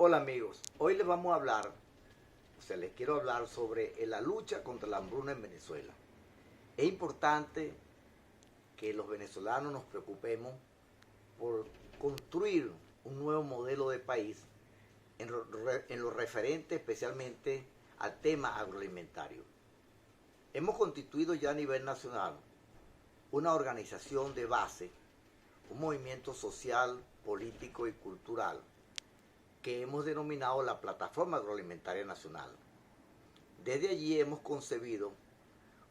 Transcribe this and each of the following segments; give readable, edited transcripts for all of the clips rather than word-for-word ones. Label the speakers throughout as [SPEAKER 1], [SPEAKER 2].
[SPEAKER 1] Hola amigos, hoy les vamos a hablar, les quiero hablar sobre la lucha contra la hambruna en Venezuela. Es importante que los venezolanos nos preocupemos por construir un nuevo modelo de país en lo referente especialmente al tema agroalimentario. Hemos constituido ya a nivel nacional una organización de base, un movimiento social, político y cultural que hemos denominado la Plataforma Agroalimentaria Nacional. Desde allí hemos concebido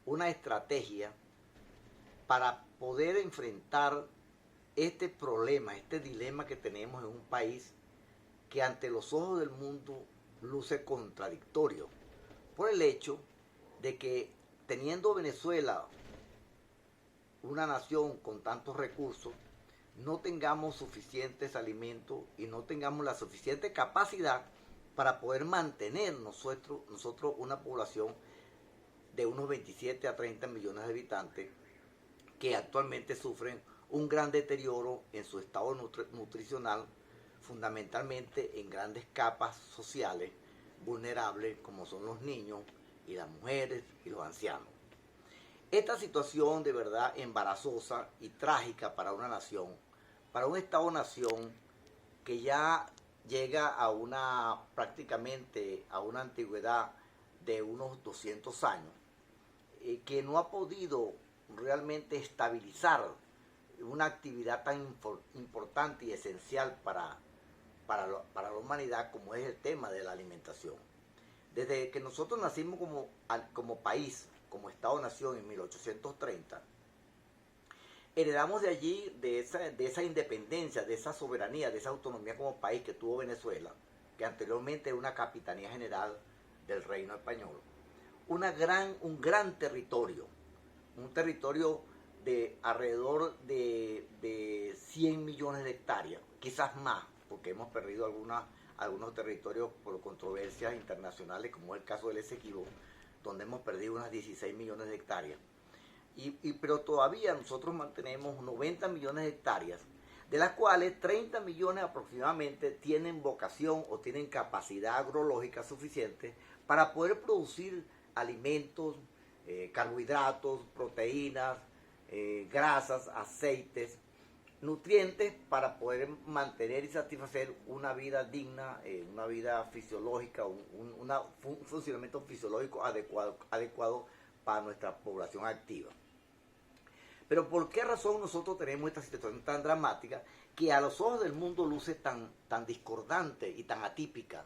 [SPEAKER 1] una estrategia para poder enfrentar este problema, este dilema que tenemos en un país que ante los ojos del mundo luce contradictorio, por el hecho de que teniendo Venezuela una nación con tantos recursos, no tengamos suficientes alimentos y no tengamos la suficiente capacidad para poder mantener nosotros una población de unos 27 a 30 millones de habitantes que actualmente sufren un gran deterioro en su estado nutricional, fundamentalmente en grandes capas sociales vulnerables como son los niños y las mujeres y los ancianos. Esta situación de verdad embarazosa y trágica para una nación, para un Estado-nación que ya llega a prácticamente a una antigüedad de unos 200 años, que no ha podido realmente estabilizar una actividad tan importante y esencial para la humanidad como es el tema de la alimentación. Desde que nosotros nacimos como país, como Estado-nación en 1830, heredamos de allí, de esa independencia, de esa soberanía, de esa autonomía como país que tuvo Venezuela, que anteriormente era una capitanía general del reino español, un gran territorio, un territorio de alrededor de 100 millones de hectáreas, quizás más, porque hemos perdido algunos territorios por controversias internacionales, como es el caso del Esequibo, donde hemos perdido unas 16 millones de hectáreas. Pero todavía nosotros mantenemos 90 millones de hectáreas, de las cuales 30 millones aproximadamente tienen vocación o tienen capacidad agrológica suficiente para poder producir alimentos, carbohidratos, proteínas, grasas, aceites, nutrientes para poder mantener y satisfacer una vida digna, una vida fisiológica, un funcionamiento fisiológico adecuado para nuestra población activa. Pero ¿por qué razón nosotros tenemos esta situación tan dramática que a los ojos del mundo luce tan discordante y tan atípica,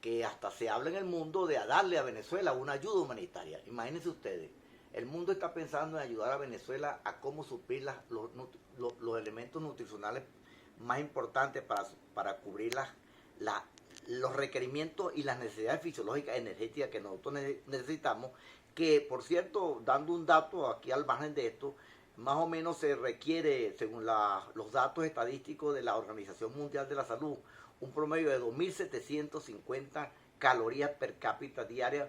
[SPEAKER 1] que hasta se habla en el mundo de darle a Venezuela una ayuda humanitaria? Imagínense ustedes, el mundo está pensando en ayudar a Venezuela a cómo suplir los elementos nutricionales más importantes para cubrir los requerimientos y las necesidades fisiológicas energéticas que nosotros necesitamos, que por cierto, dando un dato aquí al margen de esto, más o menos se requiere, según los datos estadísticos de la Organización Mundial de la Salud, un promedio de 2.750 calorías per cápita diarias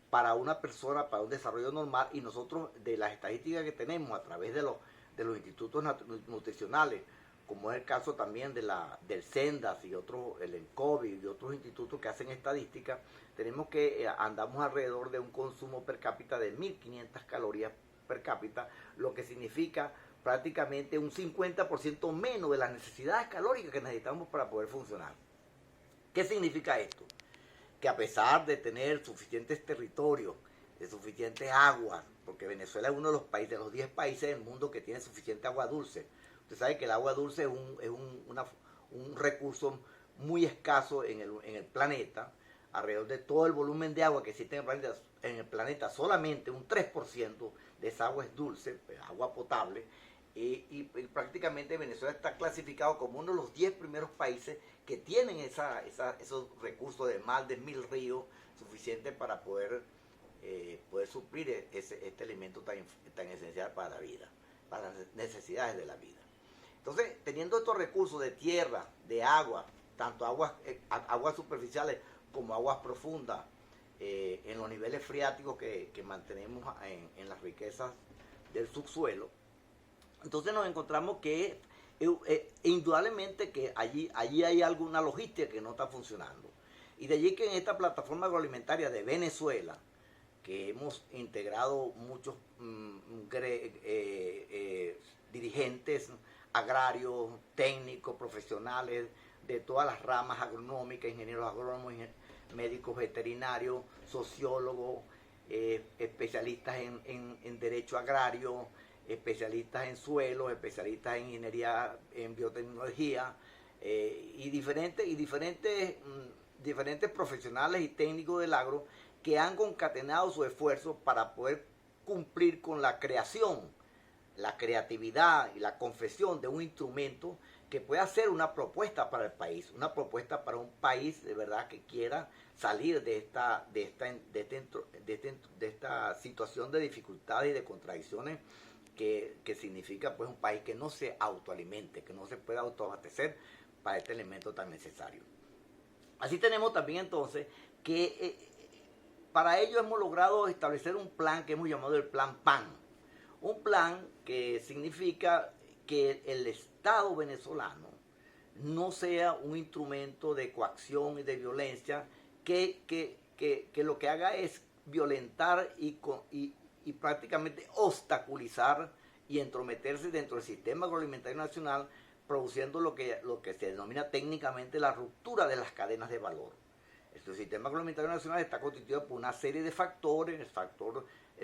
[SPEAKER 1] para una persona, para un desarrollo normal, y nosotros de las estadísticas que tenemos a través de los institutos nutricionales, como es el caso también del CENDAS y otros, el ENCOVI y otros institutos que hacen estadísticas, tenemos que andamos alrededor de un consumo per cápita de 1.500 calorías per cápita, lo que significa prácticamente un 50% menos de las necesidades calóricas que necesitamos para poder funcionar. ¿Qué significa esto? Que a pesar de tener suficientes territorios, de suficientes aguas, porque Venezuela es uno de los países, de los 10 países del mundo que tiene suficiente agua dulce. Usted sabe que el agua dulce es un recurso muy escaso en el planeta. Alrededor de todo el volumen de agua que existe en el planeta, solamente un 3% de esa agua es dulce, agua potable, y prácticamente Venezuela está clasificado como uno de los 10 primeros países que tienen esos recursos de más de 1.000 ríos suficientes para poder suplir este elemento tan esencial para la vida, para las necesidades de la vida. Entonces, teniendo estos recursos de tierra, de agua, tanto aguas superficiales como aguas profundas, en los niveles freáticos que mantenemos en las riquezas del subsuelo, entonces nos encontramos que indudablemente que allí hay alguna logística que no está funcionando. Y de allí que en esta plataforma agroalimentaria de Venezuela, que hemos integrado muchos dirigentes agrarios, técnicos, profesionales de todas las ramas agronómicas, ingenieros agrónomos, médicos veterinarios, sociólogos, especialistas en derecho agrario, especialistas en suelo, especialistas en ingeniería, en biotecnología, y diferentes profesionales y técnicos del agro que han concatenado su esfuerzo para poder cumplir con la creación, la creatividad y la confección de un instrumento que pueda ser una propuesta para el país, una propuesta para un país de verdad que quiera salir de esta situación de dificultades y de contradicciones que significa pues un país que no se autoalimente, que no se pueda autoabastecer para este elemento tan necesario. Así tenemos también entonces que para ello hemos logrado establecer un plan que hemos llamado el Plan PAN. Un plan que significa que el Estado venezolano no sea un instrumento de coacción y de violencia que lo que haga es violentar y prácticamente obstaculizar y entrometerse dentro del sistema agroalimentario nacional, produciendo lo que se denomina técnicamente la ruptura de las cadenas de valor. El sistema agroalimentario nacional está constituido por una serie de factores. El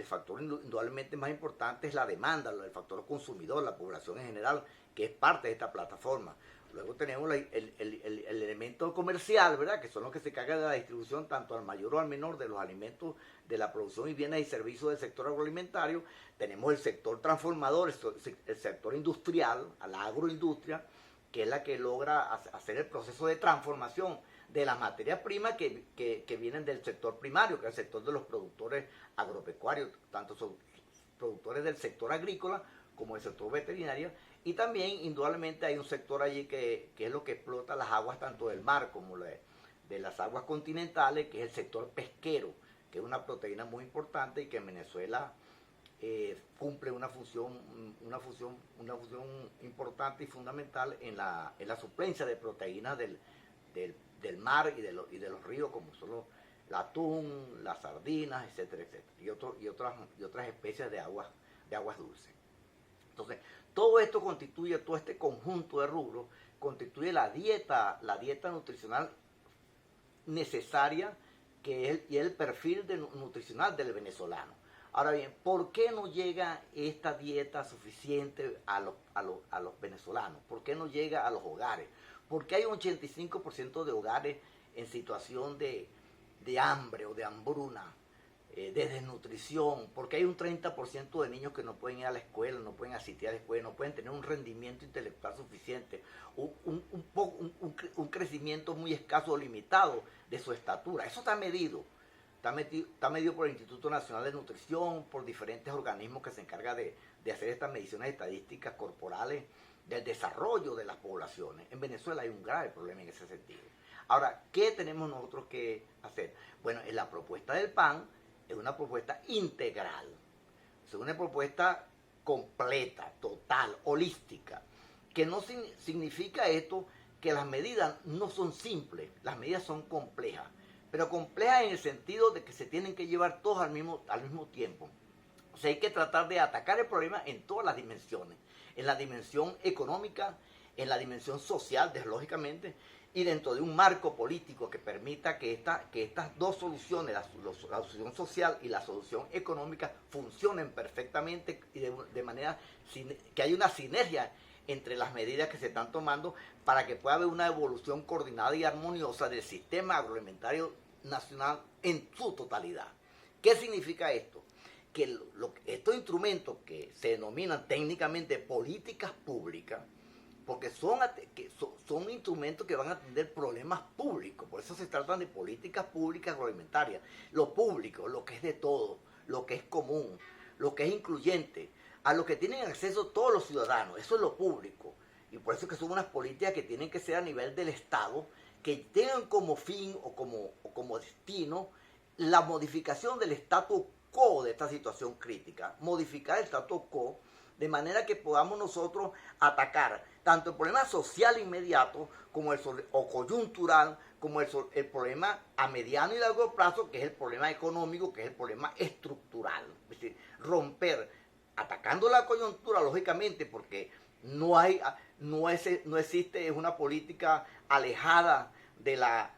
[SPEAKER 1] factor indudablemente más importante es la demanda, el factor consumidor, la población en general, que es parte de esta plataforma. Luego tenemos el elemento comercial, ¿verdad?, que son los que se encargan de la distribución tanto al mayor o al menor de los alimentos, de la producción y bienes y servicios del sector agroalimentario. Tenemos el sector transformador, el sector industrial, a la agroindustria, que es la que logra hacer el proceso de transformación de las materias primas que vienen del sector primario, que es el sector de los productores agropecuarios, tanto son productores del sector agrícola como del sector veterinario. Y también, indudablemente, hay un sector allí que es lo que explota las aguas tanto del mar como de las aguas continentales, que es el sector pesquero, que es una proteína muy importante y que en Venezuela cumple una función importante y fundamental en la suplencia de proteínas del mar y de los ríos, como son el atún, las sardinas, etcétera, etcétera, y otras especies de aguas dulces. Entonces, todo esto constituye, todo este conjunto de rubros, constituye la dieta nutricional necesaria y es el perfil nutricional del venezolano. Ahora bien, ¿por qué no llega esta dieta suficiente a los venezolanos? ¿Por qué no llega a los hogares? Porque hay un 85% de hogares en situación de hambre o de hambruna, de desnutrición, porque hay un 30% de niños que no pueden ir a la escuela, no pueden asistir a la escuela, no pueden tener un rendimiento intelectual suficiente, un crecimiento muy escaso o limitado de su estatura. Eso está medido por el Instituto Nacional de Nutrición, por diferentes organismos que se encargan de hacer estas mediciones estadísticas corporales del desarrollo de las poblaciones. En Venezuela hay un grave problema en ese sentido. Ahora, ¿qué tenemos nosotros que hacer? Bueno, en la propuesta del PAN es una propuesta integral, es una propuesta completa, total, holística, que no significa esto que las medidas no son simples, las medidas son complejas, pero complejas en el sentido de que se tienen que llevar todos al mismo tiempo. O sea, hay que tratar de atacar el problema en todas las dimensiones, en la dimensión económica, en la dimensión social, lógicamente, y dentro de un marco político que permita que estas dos soluciones, la solución social y la solución económica, funcionen perfectamente y de manera que haya una sinergia entre las medidas que se están tomando para que pueda haber una evolución coordinada y armoniosa del sistema agroalimentario nacional en su totalidad. ¿Qué significa esto? Que estos instrumentos que se denominan técnicamente políticas públicas, porque son instrumentos que van a atender problemas públicos, por eso se tratan de políticas públicas agroalimentarias. Lo público, lo que es de todo, lo que es común, lo que es incluyente, a lo que tienen acceso todos los ciudadanos, eso es lo público. Y por eso es que son unas políticas que tienen que ser a nivel del Estado, que tengan como fin o como destino la modificación del status quo de esta situación crítica, modificar el status quo de manera que podamos nosotros atacar tanto el problema social inmediato como o coyuntural, como el problema a mediano y largo plazo, que es el problema económico, que es el problema estructural. Es decir, romper, atacando la coyuntura, lógicamente, porque no existe, es una política alejada de la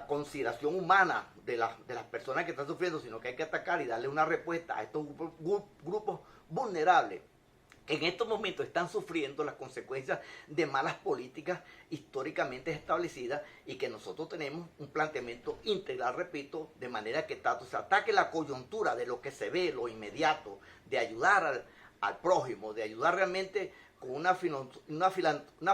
[SPEAKER 1] consideración humana de las personas que están sufriendo, sino que hay que atacar y darle una respuesta a estos grupos vulnerables que en estos momentos están sufriendo las consecuencias de malas políticas históricamente establecidas, y que nosotros tenemos un planteamiento integral, repito, de manera que tanto se ataque la coyuntura de lo que se ve, lo inmediato, de ayudar al prójimo, de ayudar realmente con una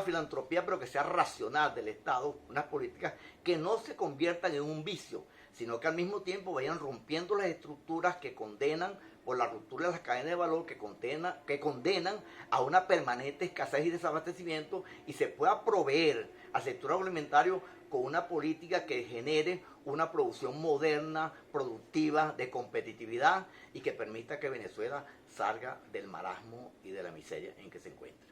[SPEAKER 1] filantropía, pero que sea racional del Estado, unas políticas que no se conviertan en un vicio, sino que al mismo tiempo vayan rompiendo las estructuras que condenan por la ruptura de las cadenas de valor, que condenan a una permanente escasez y desabastecimiento, y se pueda proveer al sector agroalimentario con una política que genere una producción moderna, productiva, de competitividad, y que permita que Venezuela salga del marasmo y de la miseria en que se encuentra.